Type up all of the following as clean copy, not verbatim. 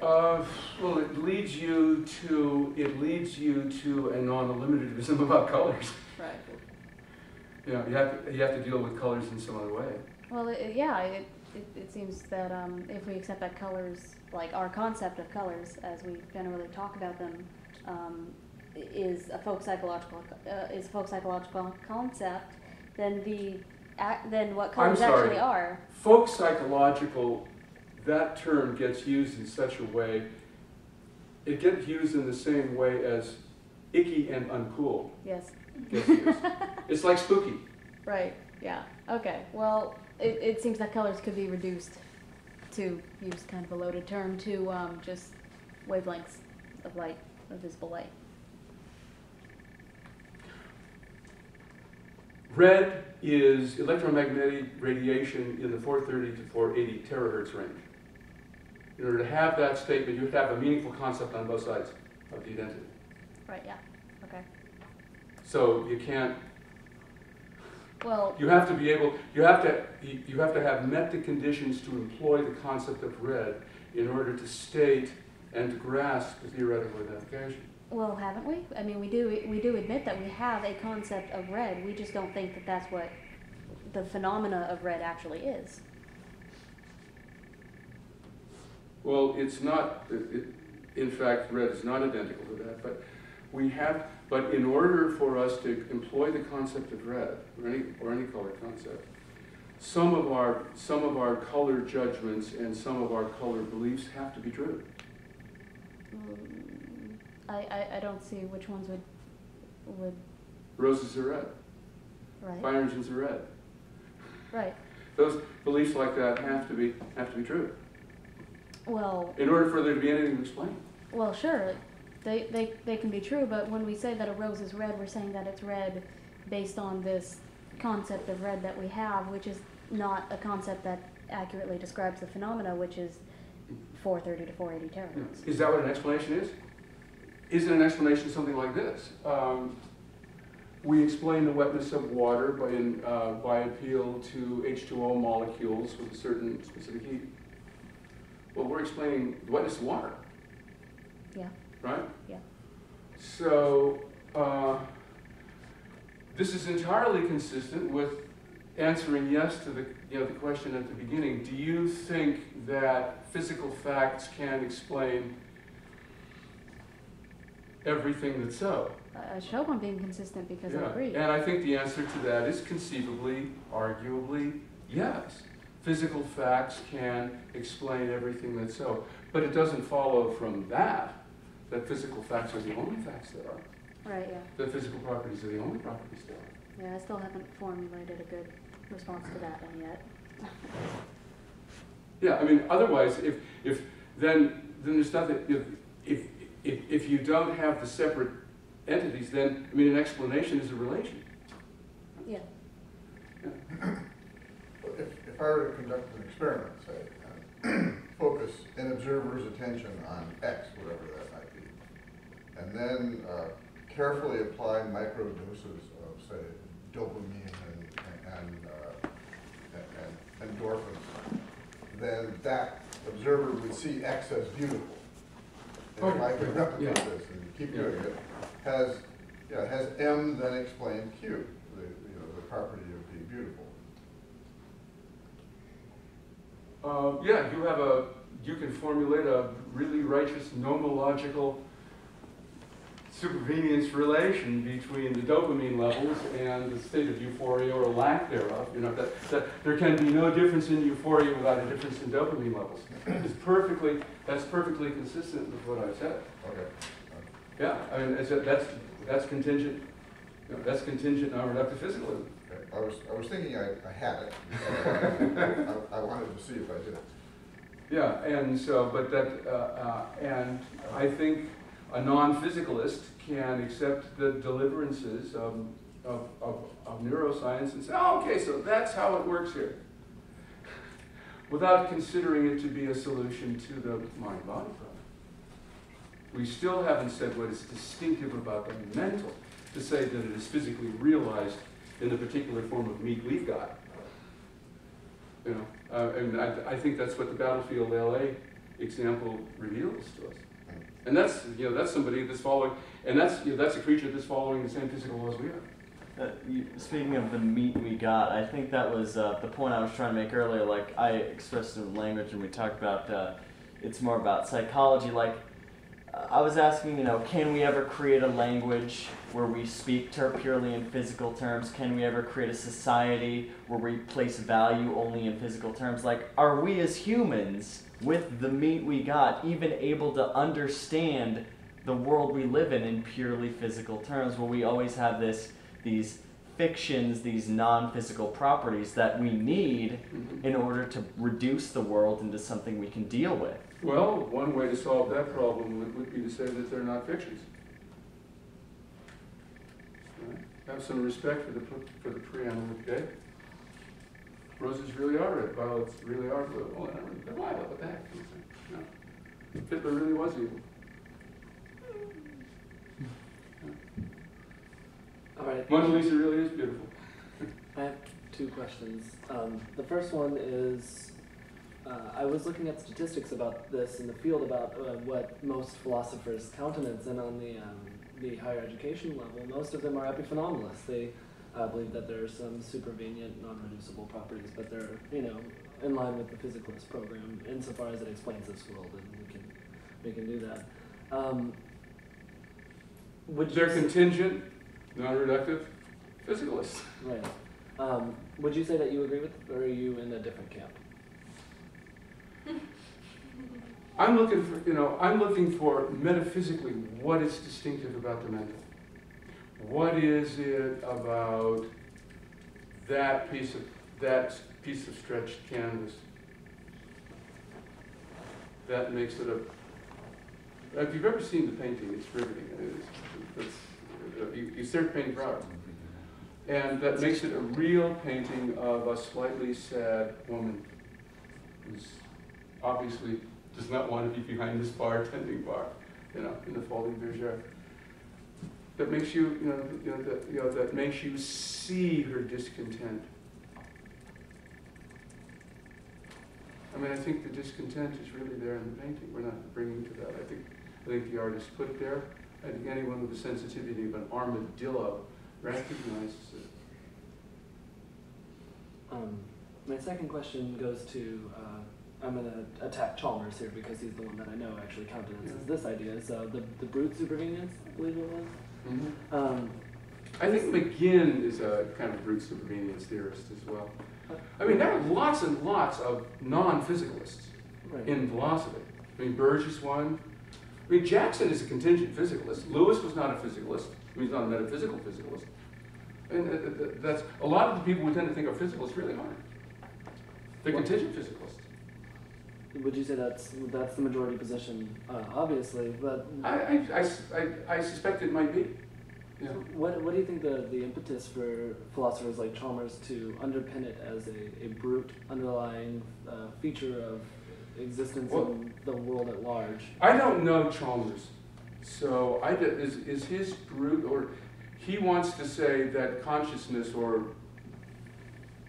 Well, it leads you to a non-eliminativism about colors. Right. You know, you have to deal with colors in some other way. Well, it seems that if we accept that colors, like our concept of colors as we generally talk about them, is a folk psychological concept, then what colors actually are. Folk psychological, that term gets used in such a way, it gets used in the same way as icky and uncool. Yes. Gets used. It's like spooky. Right, yeah. Okay, well, it seems that colors could be reduced, to use kind of a loaded term, to just wavelengths of light, of visible light. Red is electromagnetic radiation in the 430 to 480 terahertz range. In order to have that statement, you have to have a meaningful concept on both sides of the identity. Right, yeah, okay. So you can't, well, you have to be able, you have to have met the conditions to employ the concept of red in order to state and to grasp the theoretical identification. well, haven't we? I mean, we do admit that we have a concept of red. We just don't think that that's what the phenomena of red actually is. Well, it's not, in fact, red is not identical to that, but in order for us to employ the concept of red, or any color concept, some of our color judgments and some of our color beliefs have to be true. I don't see which ones would. Roses are red. Right. Fire engines are red. Right. Those beliefs like that have to be true. Well, in order for there to be anything to explain. Well, sure, they can be true, but when we say that a rose is red, we're saying that it's red based on this concept of red that we have, which is not a concept that accurately describes the phenomena, which is 430 to 480 terahertz. Is that what an explanation is? Isn't an explanation something like this? We explain the wetness of water by appeal to H2O molecules with a certain specific heat. Well, we're explaining the wetness of water. Yeah. Right? Yeah. So this is entirely consistent with answering yes to the question at the beginning. Do you think that physical facts can explain everything that's so? I hope I'm being consistent because I agree. And I think the answer to that is conceivably, arguably, yes. Physical facts can explain everything that's so. But it doesn't follow from that physical facts are the only facts there are. Right, yeah. That physical properties are the only properties there are. Yeah, I still haven't formulated a good response to that one yet. Yeah, I mean, otherwise, if then there's nothing. If you don't have the separate entities, then I mean, an explanation is a relation. Yeah. If I were to conduct an experiment, say, focus an observer's attention on X, whatever that might be, and then carefully apply microdoses of, say, dopamine and endorphins, then that observer would see X as beautiful. And if I could replicate this and keep doing it, has M then explain Q, the property of being beautiful. You can formulate a really righteous nomological supervenience relation between the dopamine levels and the state of euphoria or lack thereof. You know, that there can be no difference in euphoria without a difference in dopamine levels. That's perfectly consistent with what I've said. Okay. Yeah, I mean, that's contingent. You know, that's contingent on reductive physicalism. Okay. I was thinking I had it. I wanted to see if I did it. Yeah, and so, but that, and I think a non-physicalist can accept the deliverances of neuroscience and say, oh, okay, so that's how it works here, without considering it to be a solution to the mind-body problem. We still haven't said what is distinctive about the mental to say that it is physically realized in the particular form of meat we've got. You know, and I think that's what the Battlefield LA example reveals to us. And that's, that's somebody that's following, and that's, that's a creature that's following the same physical laws we are. Speaking of the meat we got, I think that was the point I was trying to make earlier. Like I expressed in language, and we talked about it's more about psychology. Like I was asking, can we ever create a language where we speak purely in physical terms? Can we ever create a society where we place value only in physical terms? Like, are we as humans, with the meat we got, even able to understand the world we live in purely physical terms, where we always have these fictions, these non-physical properties that we need in order to reduce the world into something we can deal with? Well, one way to solve that problem would be to say that they're not fictions. Right? Have some respect for the preamble, okay? Roses really are red, violets really are blue. Well, they're violet, what the heck? No. Hitler really was evil. All right. Mona Lisa really is beautiful. I have two questions. The first one is, I was looking at statistics about this in the field about what most philosophers countenance, and on the higher education level, most of them are epiphenomenalists. They believe that there are some supervenient, non-reducible properties, but they're, in line with the physicalist program insofar as it explains this world, and we can do that. They're contingent, non-reductive, physicalist. Right. Would you say that you agree with, or are you in a different camp? I'm looking for metaphysically what is distinctive about the mental. What is it about that piece of stretched canvas that makes it a? If you've ever seen the painting, it's riveting. You start painting for hours, and that makes it a real painting of a slightly sad woman who's obviously does not want to be behind this bartending bar, in the folding bergère. That makes you, that makes you see her discontent. I mean, I think the discontent is really there in the painting. We're not bringing to that. I think the artist put it there. I think anyone with the sensitivity of an armadillo recognizes it. My second question goes to, I'm going to attack Chalmers here because he's the one that I know actually countenances this idea. So the brute supervenience, I believe it was. Mm-hmm. I think McGinn is a kind of brute supervenience theorist as well. I mean, there are lots and lots of non-physicalists in philosophy. I mean, Burge is one. I mean, Jackson is a contingent physicalist. Lewis was not a physicalist. I mean, he's not a metaphysical physicalist. And that's a lot of the people we tend to think are physicalists really aren't. They're contingent physicalists. Would you say that's the majority position? Obviously, but I suspect it might be. Yeah. What do you think the impetus for philosophers like Chalmers to underpin it as a brute underlying feature of existence in the world at large? I don't know Chalmers, so is his brute, or he wants to say that consciousness, or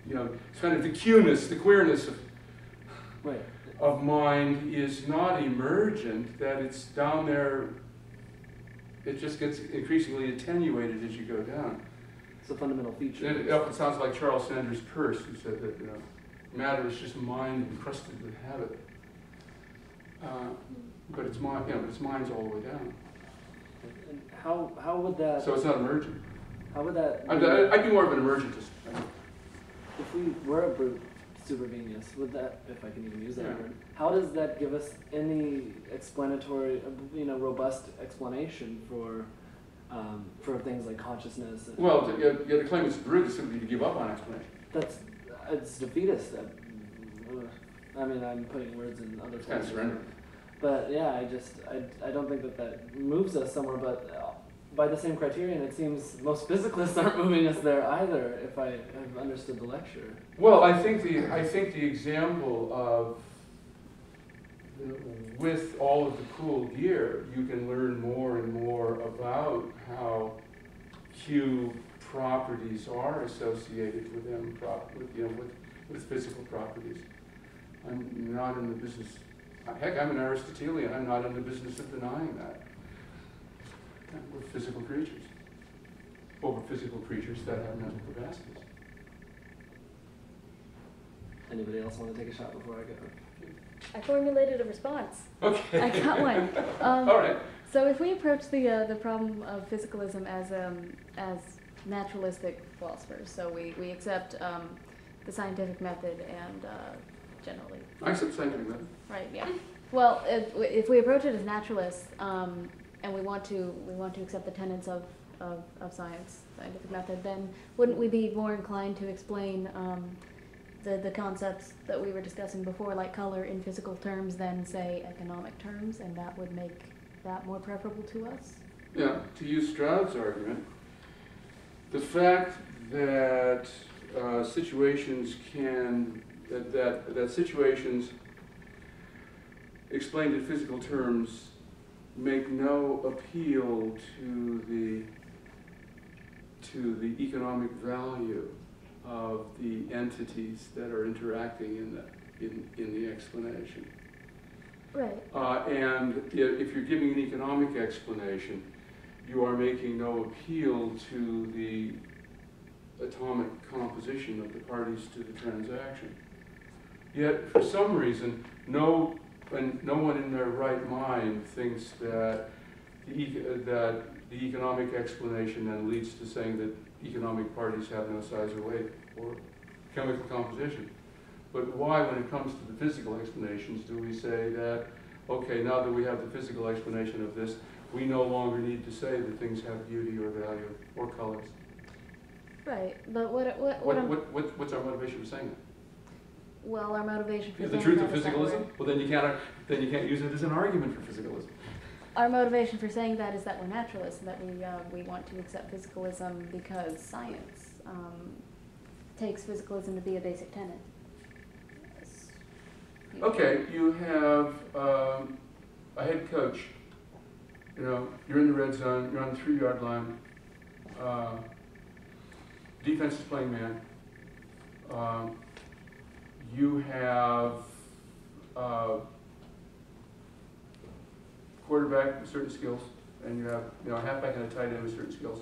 it's kind of the Q-ness, the queerness of mind is not emergent, that it's down there. It just gets increasingly attenuated as you go down. It's a fundamental feature. It sounds like Charles Sanders Peirce, who said that matter is just mind encrusted with habit. But it's mind, but its mind's all the way down. And how would that? So it's not emergent. How would that? I'd be more of an emergentist. If we were a brute supervenius, would that, if I can even use that word, how does that give us any explanatory, robust explanation for things like consciousness? Well, to claim it's a brute is simply to give up on explanation. It's defeatist. I mean, I'm putting words in other It's kind of surrender. But yeah, I don't think that moves us somewhere. But by the same criterion, it seems most physicalists aren't moving us there either, if I have understood the lecture. Well, I think the example of with all of the cool gear, you can learn more and more about how Q properties are associated with them, with physical properties. I'm not in the business Heck, I'm an Aristotelian. I'm not in the business of denying that. We're physical creatures. Well, we're physical creatures that have mental capacities. Anybody else want to take a shot before I go? I formulated a response. Okay. I got one. All right. So if we approach the problem of physicalism as naturalistic philosophers, so we accept the scientific method and generally. I accept scientific method. Right. Yeah. Well, if we approach it as naturalists, and we want to accept the tenets of science, scientific method, then wouldn't we be more inclined to explain the concepts that we were discussing before, like color, in physical terms than, say, economic terms, and that would make that more preferable to us? Yeah, to use Stroud's argument, the fact that situations that situations explained in physical terms make no appeal to the economic value of the entities that are interacting in the explanation. Right. And if you're giving an economic explanation, you are making no appeal to the atomic composition of the parties to the transaction. Yet, for some reason, no one in their right mind thinks that the economic explanation then leads to saying that economic parties have no size or weight or chemical composition. But why, when it comes to the physical explanations, do we say that, okay, now that we have the physical explanation of this, we no longer need to say that things have beauty or value or colors? Right. But what's our motivation for saying that? Well, our motivation for Is saying the truth of that is that physicalism? Well, then you can't use it as an argument for physicalism. our motivation for saying that is that we're naturalists and that we want to accept physicalism because science takes physicalism to be a basic tenet. Okay, you have a head coach. You know, you're in the red zone, you're on the 3-yard line. Defense is playing man. You have quarterback with certain skills, and you have a halfback and a tight end with certain skills.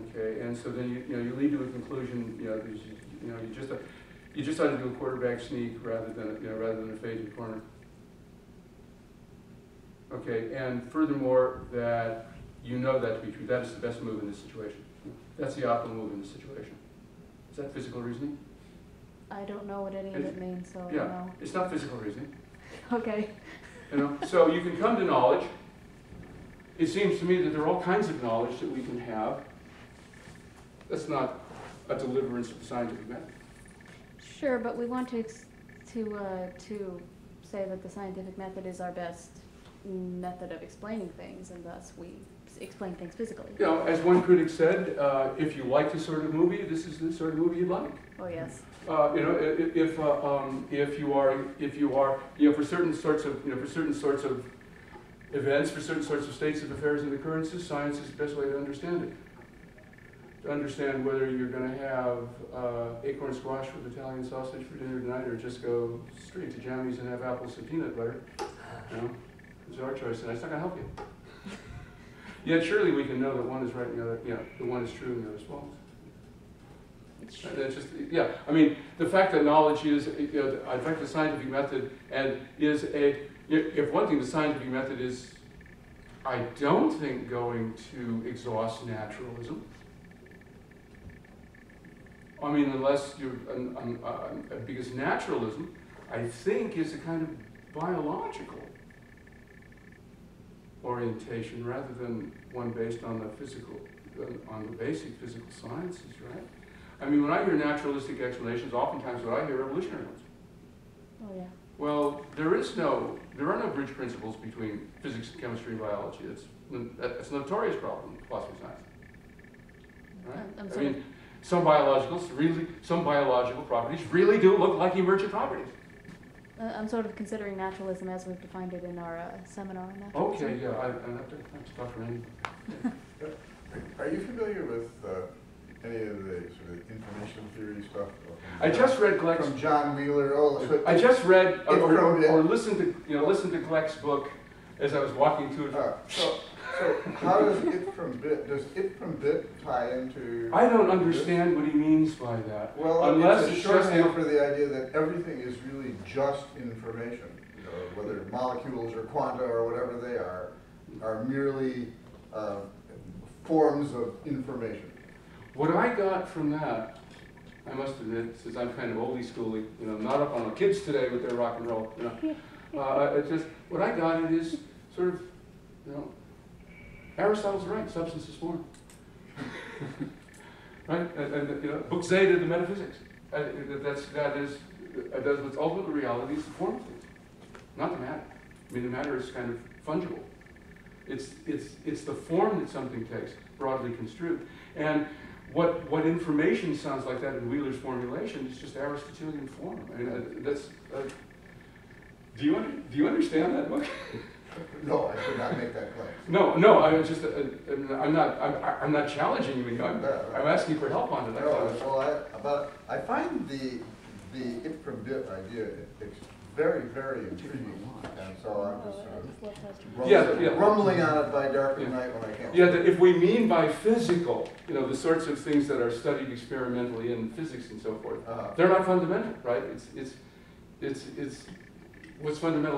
Okay, and so then you lead to a conclusion. You just ought to do a quarterback sneak rather than a fade to the corner. Okay, and furthermore, that you know that to be true. That is the best move in this situation. That's the optimal move in this situation. Is that physical reasoning? I don't know what any of it means, so Yeah, no. it's not physical reasoning. Okay. So you can come to knowledge. It seems to me that there are all kinds of knowledge that we can have. That's not a deliverance of the scientific method. Sure, but we want to say that the scientific method is our best method of explaining things, and thus we explain things physically. As one critic said, if you like this sort of movie, this is the sort of movie you'd like. Oh yes. If you are, for certain sorts of events, for certain sorts of states of affairs and occurrences, science is the best way to understand it. To understand whether you're going to have acorn squash with Italian sausage for dinner tonight, or just go straight to Jammies and have apples and peanut butter. It's our choice, and it's not going to help you. Yet surely we can know that one is right and the other, the one is true and the other is false. It's just, I mean, the fact that knowledge is, in fact, the scientific method if one thing the scientific method is, I don't think going to exhaust naturalism. I mean, unless you're, because naturalism, I think, is a kind of biological orientation rather than one based on the basic physical sciences, right? I mean, when I hear naturalistic explanations, oftentimes what I hear are evolutionary ones. Oh yeah. Well, there are no bridge principles between physics, chemistry, and biology. That's a notorious problem in philosophy of science. Right? I mean, some biological properties really do look like emergent properties. I'm sort of considering naturalism as we've defined it in our seminar on naturalism. Okay, yeah, I have to talk for any. Are you familiar with any of the sort of information theory stuff? I just read Gleck's. From John Wheeler. Oh, so I just read or it. listened to Gleck's book as I was walking to it. So how does it from bit? Does it from bit tie into? I don't understand what he means by that. Well, unless it's a shorthand for the idea that everything is really just information. You know, whether molecules or quanta or whatever they are merely forms of information. What I got from that, I must admit, since I'm kind of oldie schooly, you know, not up on the kids today with their rock and roll, you know, it's just, what I got it is sort of, you know, Aristotle's right, substance is form. Right? And you know, book Zeta of the metaphysics. That is what's ultimate reality is the form of things, not the matter. I mean, the matter is kind of fungible. It's the form that something takes, broadly construed. And what information sounds like that in Wheeler's formulation is just Aristotelian form. I mean, that's. Do you understand that book? No, I could not make that claim. No. I was just. I'm not challenging you. I'm asking for help on it. Well, I find the it from bit idea very, very intriguing, and so I'm just rumbling on it by dark of night when I can't. Yeah, that if we mean by physical, you know, the sorts of things that are studied experimentally in physics and so forth, they're not fundamental, right? It's what's fundamental.